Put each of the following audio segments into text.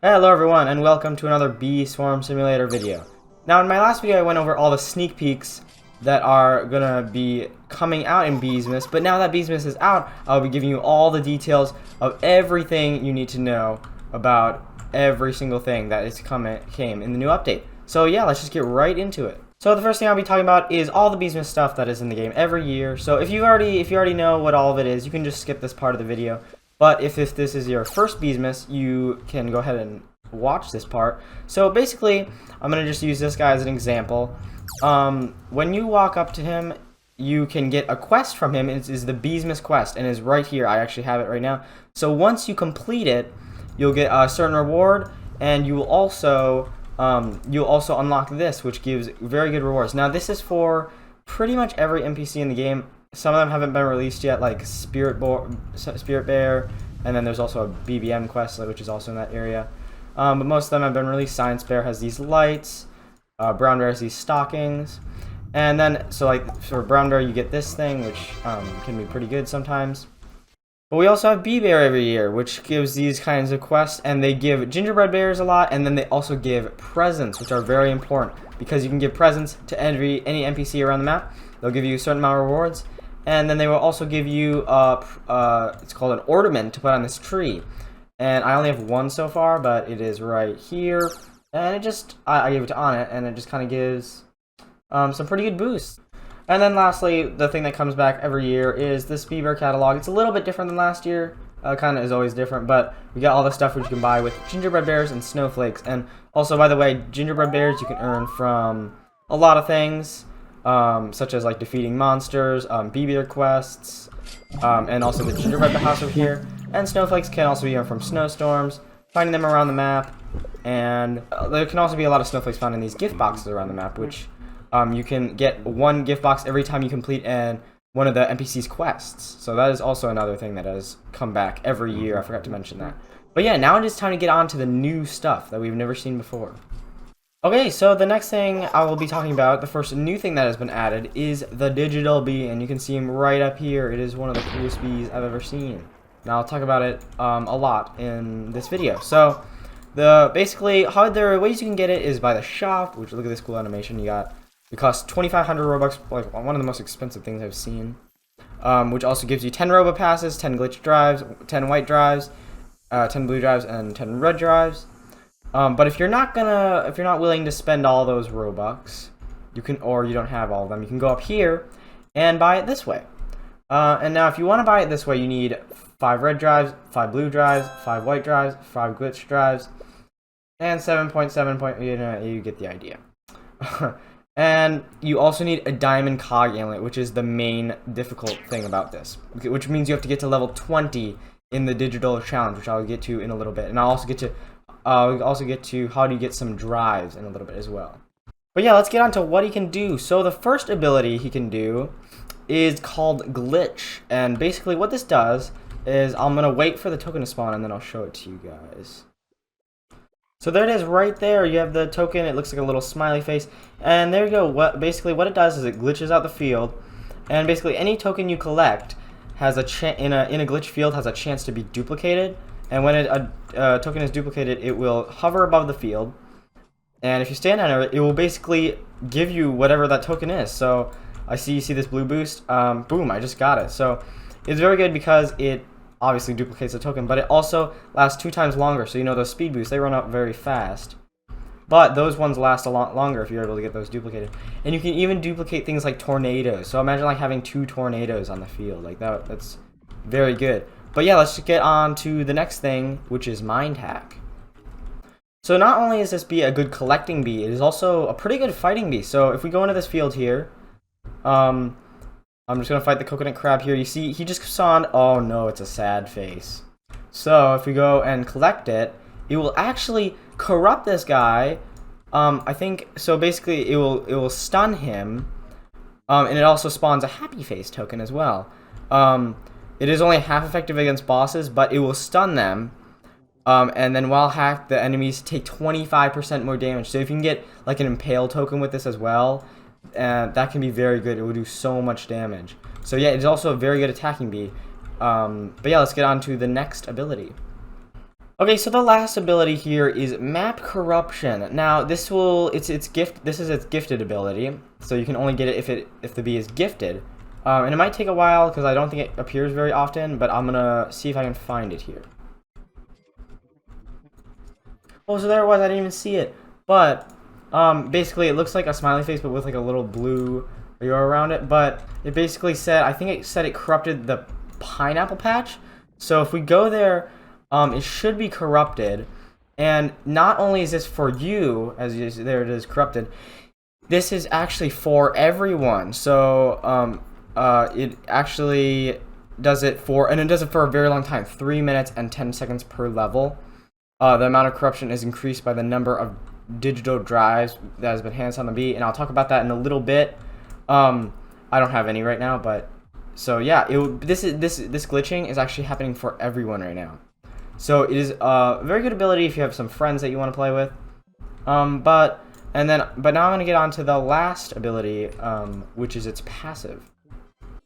Hello everyone, and welcome to another Bee Swarm Simulator video. Now in my last video I went over all the sneak peeks that are gonna be coming out in Beesmas, but now that Beesmas is out, I'll be giving you all the details of everything you need to know about every single thing that came in the new update. So yeah, let's just get right into it. So the first thing I'll be talking about is all the Beesmas stuff that is in the game every year. So if you already know what all of it is, you can just skip this part of the video. But if this is your first Beesmas, you can go ahead and watch this part. So basically, I'm going to just use this guy as an example. When you walk up to him, you can get a quest from him. It is the Beesmas quest, and it's right here. I actually have it right now. So once you complete it, you'll get a certain reward, and you will also unlock this, which gives very good rewards. Now this is for pretty much every NPC in the game. Some of them haven't been released yet, like Spirit Bear, and then there's also a BBM quest, which is also in that area. But most of them have been released. Science Bear has these lights, Brown Bear has these stockings, and then, so like for Brown Bear you get this thing, which can be pretty good sometimes. But we also have Bee Bear every year, which gives these kinds of quests, and they give gingerbread bears a lot, and then they also give presents, which are very important, because you can give presents to any NPC around the map. They'll give you a certain amount of rewards. And then they will also give you, it's called an ornament to put on this tree. And I only have one so far, but it is right here. And it just, I gave it to on it, and it just kind of gives some pretty good boosts. And then lastly, the thing that comes back every year is this Bee Bear catalog. It's a little bit different than last year. Kind of is always different, but we got all the stuff which you can buy with gingerbread bears and snowflakes. And also, by the way, gingerbread bears you can earn from a lot of things. Such as like defeating monsters, Bee Bear quests, and also the gingerbread house over here. And snowflakes can also be from snowstorms, finding them around the map, and there can also be a lot of snowflakes found in these gift boxes around the map, which you can get one gift box every time you complete one of the NPC's quests. So that is also another thing that has come back every year. I forgot to mention that. But yeah, now it is time to get on to the new stuff that we've never seen before. Okay, so the next thing I will be talking about, the first new thing that has been added, is the digital bee, and you can see him right up here. It is one of the coolest bees I've ever seen. Now I'll talk about it a lot in this video. So basically how there are ways you can get it is by the shop, which look at this cool animation. It costs 2,500 Robux, like one of the most expensive things I've seen. Which also gives you 10 Robo passes, 10 glitch drives, 10 white drives, 10 blue drives, and 10 red drives. But if you're not willing to spend all those Robux, or you don't have all of them, you can go up here and buy it this way. And now if you want to buy it this way, you need 5 red drives, 5 blue drives, 5 white drives, 5 glitch drives, and 7.7. You get the idea. And you also need a diamond cog amulet, which is the main difficult thing about this, which means you have to get to level 20 in the digital challenge, which I'll get to in a little bit, and I'll also get to how do you get some drives in a little bit as well. But yeah, let's get on to what he can do. So the first ability he can do is called Glitch, and basically what this does is I'm gonna wait for the token to spawn and then I'll show it to you guys. So there it is right there. You have the token. It looks like a little smiley face, and there you go. Basically what it does is it glitches out the field, and basically any token you collect has in a glitch field has a chance to be duplicated. And when a token is duplicated, it will hover above the field, and if you stand under it, it will basically give you whatever that token is. So you see this blue boost, boom, I just got it. So it's very good because it obviously duplicates the token, but it also lasts 2 times longer. So you know those speed boosts, they run up very fast, but those ones last a lot longer if you're able to get those duplicated. And you can even duplicate things like tornadoes. So imagine like having 2 tornadoes on the field like that. That's very good. But yeah, let's just get on to the next thing, which is Mind Hack. So not only is this bee a good collecting bee, it is also a pretty good fighting bee. So if we go into this field here, I'm just going to fight the coconut crab here. You see, he just spawned. Oh no, it's a sad face. So if we go and collect it, it will actually corrupt this guy. I think, so basically it will stun him, and it also spawns a happy face token as well. It is only half effective against bosses, but it will stun them. And then while hacked, the enemies take 25% more damage. So if you can get like an impale token with this as well, that can be very good. It will do so much damage. So yeah, it's also a very good attacking bee. But yeah, let's get on to the next ability. Okay, so the last ability here is Map Corruption. Now this is its gifted ability, so you can only get it if the bee is gifted, and it might take a while because I don't think it appears very often. But I'm gonna see if I can find it here. Oh, so there it was. I didn't even see it. But basically, it looks like a smiley face, but with like a little blue arrow around it. But it basically said, I think it said it corrupted the pineapple patch. So if we go there, it should be corrupted. And not only is this for you, there it is corrupted, this is actually for everyone. So it actually does it for, and it does it for a very long time, 3 minutes and 10 seconds per level. The amount of corruption is increased by the number of digital drives that has been handed on the bee, and I'll talk about that in a little bit. I don't have any right now, but so yeah, this glitching is actually happening for everyone right now. So it is a very good ability if you have some friends that you want to play with. But now I'm going to get on to the last ability, which is its passive.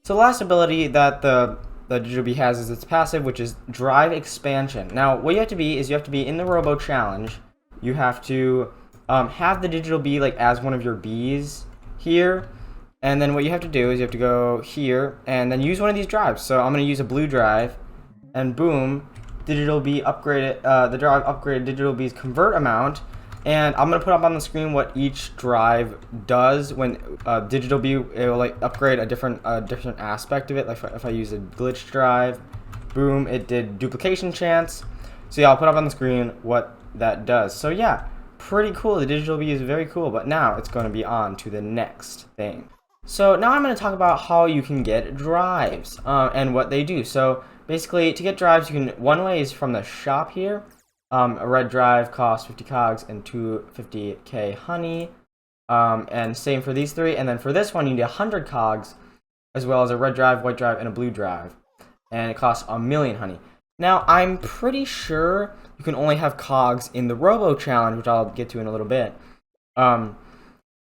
So the last ability that the digital bee has is its passive, which is Drive Expansion. Now, what you have to be is you have to be in the Robo Challenge. You have to have the digital bee like as one of your bees here. And then what you have to do is you have to go here and then use one of these drives. So I'm going to use a blue drive, and boom, digital bee upgraded. The drive upgraded digital bee's convert amount. And I'm gonna put up on the screen what each drive does when digital bee, it will like upgrade a different aspect of it. Like if I use a glitch drive, boom, it did duplication chance. So yeah, I'll put up on the screen what that does. So yeah, pretty cool. The digital bee is very cool. But now it's going to be on to the next thing. So now I'm going to talk about how you can get drives and what they do. So basically, to get drives, one way is from the shop here. A red drive costs 50 cogs and 250k honey, and same for these three. And then for this one, you need 100 cogs, as well as a red drive, white drive, and a blue drive, and it costs 1,000,000 honey. Now, I'm pretty sure you can only have cogs in the Robo Challenge, which I'll get to in a little bit.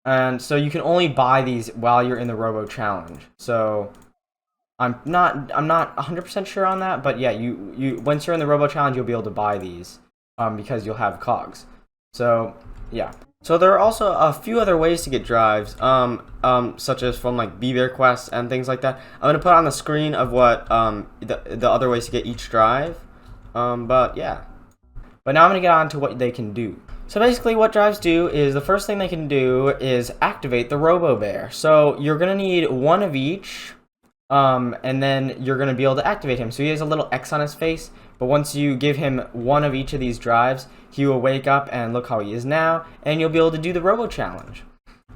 And so you can only buy these while you're in the Robo Challenge. So I'm not 100% sure on that, but yeah, you once you're in the Robo Challenge, you'll be able to buy these because you'll have cogs. So yeah. So there are also a few other ways to get drives, such as from like Bee Bear quests and things like that. I'm gonna put on the screen of what the other ways to get each drive. But yeah. But now I'm gonna get on to what they can do. So basically what drives do is the first thing they can do is activate the Robo Bear. So you're gonna need one of each. And then you're going to be able to activate him. So he has a little X on his face, but once you give him one of each of these drives, he will wake up and look how he is now, and you'll be able to do the Robo Challenge.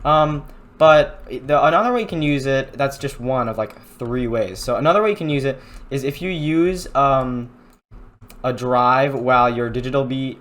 But another way you can use it, that's just one of like 3 ways. So another way you can use it is if you use a drive while your digital bee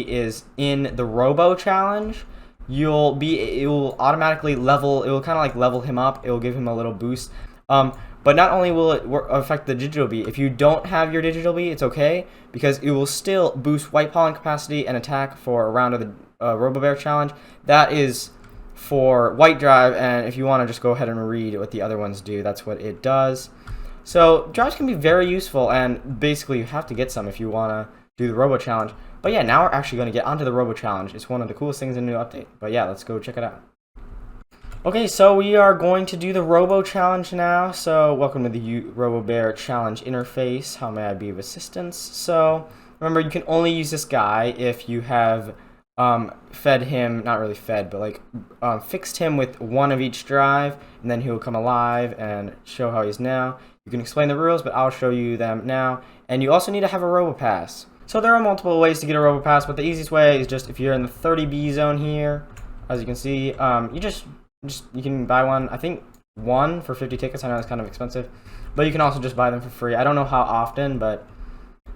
is in the Robo Challenge. It will automatically level, it will kind of like level him up, it will give him a little boost. But not only will it affect the digital bee, if you don't have your digital bee, it's okay, because it will still boost white pollen capacity and attack for a round of the Robo Bear Challenge. That is for white drive, and if you want to just go ahead and read what the other ones do, that's what it does. So drives can be very useful, and basically you have to get some if you want to do the Robo Challenge. But yeah, now we're actually going to get onto the Robo Challenge. It's one of the coolest things in the new update. But yeah, let's go check it out. Okay, so we are going to do the Robo Challenge now. So welcome to the Robo Bear Challenge interface. How may I be of assistance? So remember, you can only use this guy if you have fed him, not really fed, but like fixed him with one of each drive, and then he'll come alive and show how he's now. You can explain the rules, but I'll show you them now. And you also need to have a Robo Pass. So there are multiple ways to get a Robo Pass, but the easiest way is just if you're in the 30B zone here, as you can see, you can buy one. I think one for 50 tickets. I know it's kind of expensive, but you can also just buy them for free. I don't know how often, but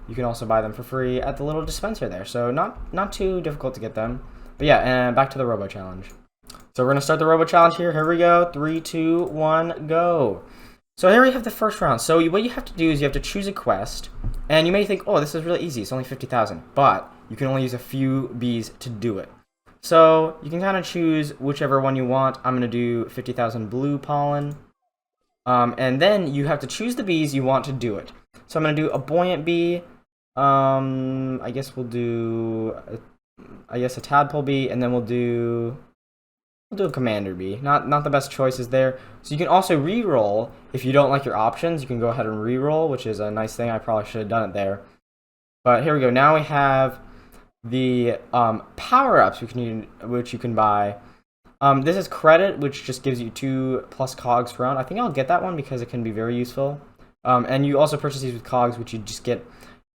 you can also buy them for free at the little dispenser there. So not too difficult to get them. But yeah, and back to the Robo Challenge. So we're gonna start the Robo Challenge here. Here we go. 3, 2, 1, go. So here we have the first round. So what you have to do is you have to choose a quest, and you may think, oh, this is really easy. It's only 50,000, but you can only use a few bees to do it. So you can kind of choose whichever one you want. I'm gonna do 50,000 blue pollen, and then you have to choose the bees you want to do it. So I'm gonna do a buoyant bee, I guess we'll do, a tadpole bee, and then we'll do a commander bee. Not the best choices there. So you can also re-roll if you don't like your options. You can go ahead and re-roll, which is a nice thing. I probably should have done it there. But here we go. Now we have the power-ups which you can buy. This is credit, which just gives you 2+ cogs per round. I think I'll get that one because it can be very useful. And you also purchase these with cogs, which you just get.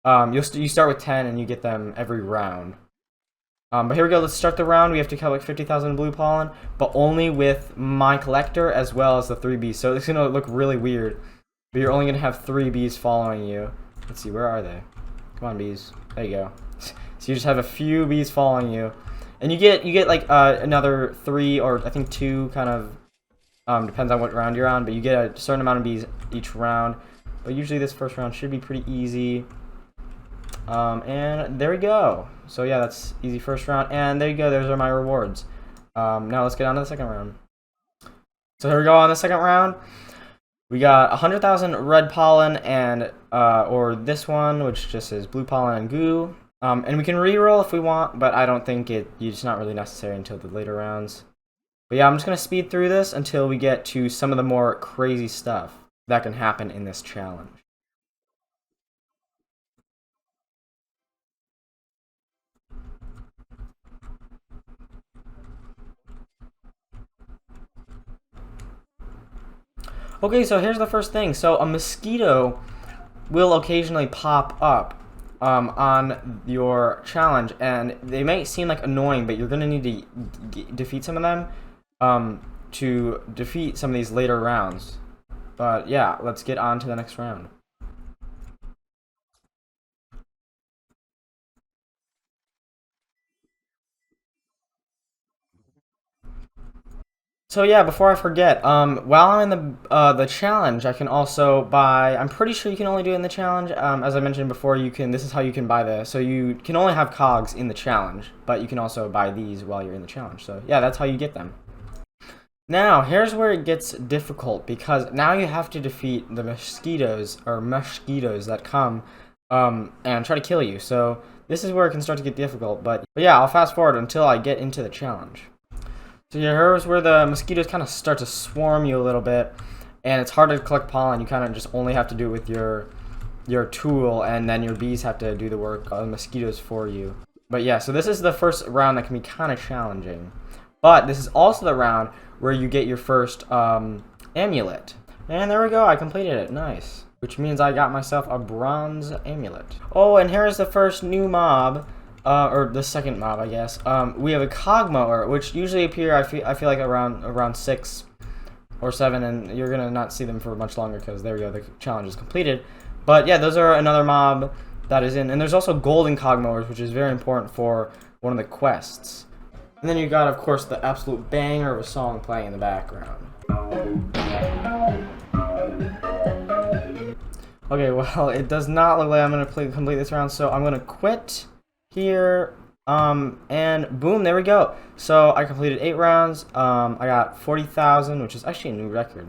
You start with 10 and you get them every round. But here we go. Let's start the round. We have to collect 50,000 blue pollen, but only with my collector as well as the 3 bees. So it's gonna look really weird. But you're only gonna have 3 bees following you. Let's see, where are they? Come on, bees. There you go. So you just have a few bees following you, and you get like another 3 or I think 2, kind of depends on what round you're on. But you get a certain amount of bees each round. But usually this first round should be pretty easy. And there we go. So yeah, that's easy first round. And there you go. Those are my rewards. Now let's get on to the second round. So here we go on the second round. We got 100,000 red pollen and or this one, which just is blue pollen and goo. And we can reroll if we want, but I don't think it's not really necessary until the later rounds. But yeah, I'm just gonna speed through this until we get to some of the more crazy stuff that can happen in this challenge. Okay, so here's the first thing. So a mosquito will occasionally pop up on your challenge, and they may seem like annoying, but you're gonna need to defeat some of them to defeat some of these later rounds. But yeah, let's get on to the next round. So yeah, before I forget, while I'm in the challenge, I can also buy. I'm pretty sure you can only do it in the challenge. As I mentioned before, you can. This is how you can buy this. So you can only have cogs in the challenge, but you can also buy these while you're in the challenge. So yeah, that's how you get them. Now here's where it gets difficult because now you have to defeat the mosquitoes that come and try to kill you. So this is where it can start to get difficult. But yeah, I'll fast forward until I get into the challenge. So here's where the mosquitoes kind of start to swarm you a little bit, and it's hard to collect pollen. You kind of just only have to do it with your tool, and then your bees have to do the work of the mosquitoes for you. But yeah, so this is the first round that can be kind of challenging. But this is also the round where you get your first amulet. And there we go, I completed it, nice. Which means I got myself a bronze amulet. Oh, and here's the first new mob. Or the second mob, I guess. We have a cog mower, which usually appear, I feel like around 6 or 7, and you're gonna not see them for much longer because there we go, the challenge is completed. But yeah, those are another mob that is in, and there's also golden cog mowers, which is very important for one of the quests. And then you got, of course, the absolute banger of a song playing in the background. Okay, well, it does not look like I'm gonna complete this round, so I'm gonna quit here, and boom, there we go. So I completed 8 rounds. I got 40,000, which is actually a new record.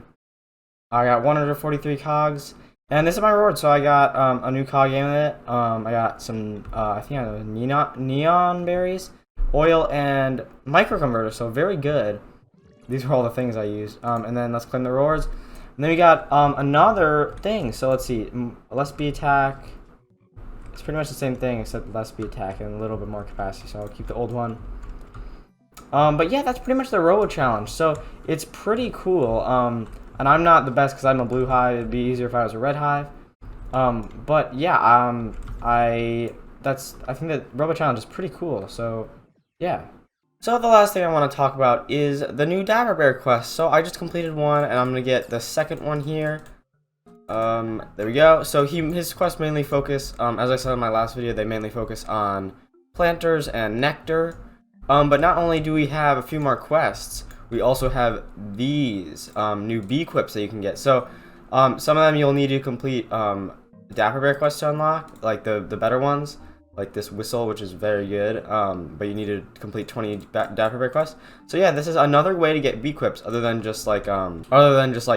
I got 143 cogs, and this is my reward. So I got a new cog amulet. I got some, I think I know, neon berries, oil, and microconverter. So very good. These are all the things I used. And then let's claim the rewards. And then we got another thing. So let's see, less bee attack. It's pretty much the same thing except less bee attack and a little bit more capacity, so I'll keep the old one. But yeah, that's pretty much the Robo challenge, so it's pretty cool. And I'm not the best because I'm a blue hive. It'd be easier if I was a red hive. But yeah, I think that Robo challenge is pretty cool, so yeah. So the last thing I want to talk about is the new Dapper Bear quest. So I just completed one, and I'm gonna get the second one here. There we go. So his quests mainly focus, as I said in my last video, they mainly focus on planters and nectar. But not only do we have a few more quests, we also have these new bee quips that you can get. So some of them you'll need to complete Dapper Bear quests to unlock, like the better ones, like this whistle, which is very good. But you need to complete 20 Dapper Bear quests. So yeah, this is another way to get bee quips other than just like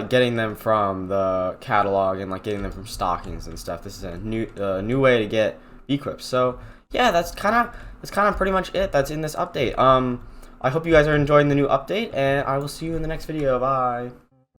getting them from the catalog and like getting them from stockings and stuff. This is a new way to get equipped. So yeah, that's kind of pretty much it. That's in this update. I hope you guys are enjoying the new update, and I will see you in the next video. Bye.